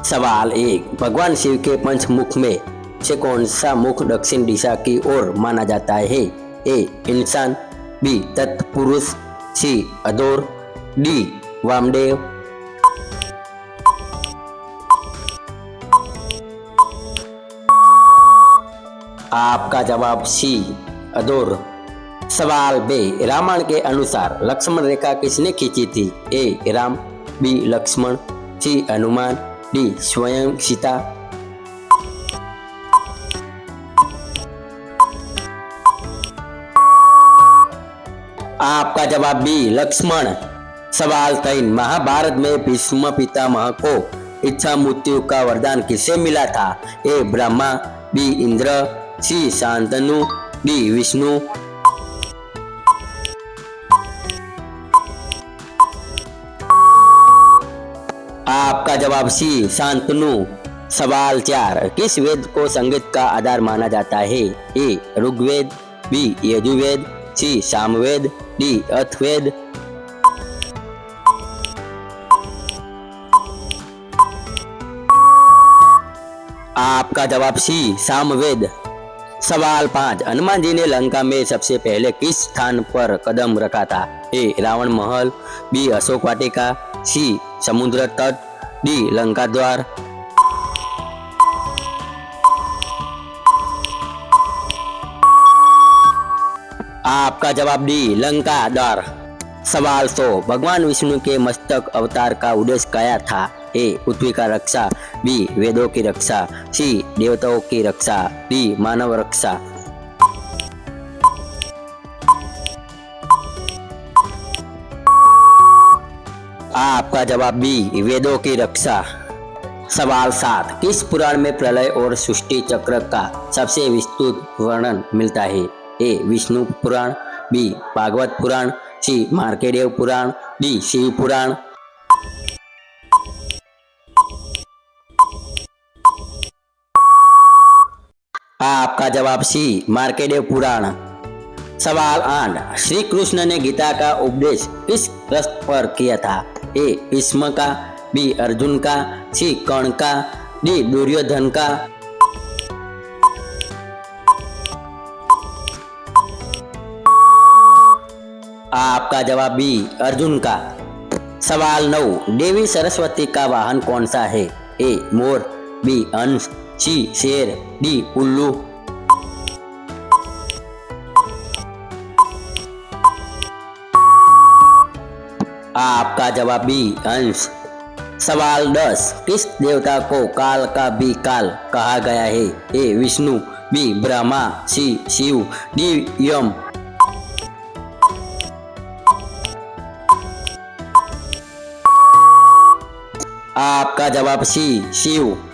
सवाल 1, भगवान शिव के पंचमुख में से कौन सा मुख दक्षिण दिशा की ओर माना जाता है? ए इंसान, बी तत्पुरुष, सी अधोर, डी वामदेव। आपका जवाब सी अधोर। सवाल 2, रामायण के अनुसार लक्ष्मण रेखा किसने खींची थी? ए राम, बी लक्ष्मण, सी हनुमान, डी स्वयं सीता। आपका जवाब बी लक्ष्मण। सवाल 3, महाभारत में भीष्म पितामह को इच्छा मृत्यु का वरदान किससे मिला था? ए ब्रह्मा, बी इंद्र, सी शांतनु, डी विष्णु। आपका जवाब सी शांतनु। सवाल 4, किस वेद को संगीत का आधार माना जाता है? ए ऋग्वेद, बी यजुर्वेद, सी सामवेद, डी अथर्ववेद। आपका जवाब सी सामवेद। सवाल 5, हनुमान जी ने लंका में सबसे पहले किस स्थान पर कदम रखा था? ए रावण महल, बी अशोक वाटिका, सी समुद्र तट, डी लंका द्वार। आपका जवाब डी लंका द्वार। सवाल 100, भगवान विष्णु के मस्तक अवतार का उद्देश्य क्या था? ए पृथ्वी का रक्षा, बी वेदों की रक्षा, सी देवताओं की रक्षा, डी मानव रक्षा। आपका जवाब बी वेदों की रक्षा। सवाल 7, किस पुराण में प्रलय और सृष्टि चक्र का सबसे विस्तृत वर्णन मिलता है? ए विष्णु पुराण, बी भागवत पुराण, सी मार्कंडेय पुराण, डी शिव पुराण। आपका जवाब सी मार्कंडेय पुराण। सवाल 8, श्री कृष्ण ने गीता का उपदेश किस रथ पर किया था? ए भीष्म का, बी अर्जुन का, सी कर्ण का, डी दुर्योधन का। आपका जवाब बी अर्जुन का। सवाल 9, देवी सरस्वती का वाहन कौन सा है? ए मोर, बी हंस, सी शेर, डी उल्लू। आपका जवाब बी हंस। सवाल 10, किस देवता को काल का भी काल कहा गया है? ए विष्णु, बी ब्रह्मा, सी शिव, डी यम। आपका जवाब सी शिव।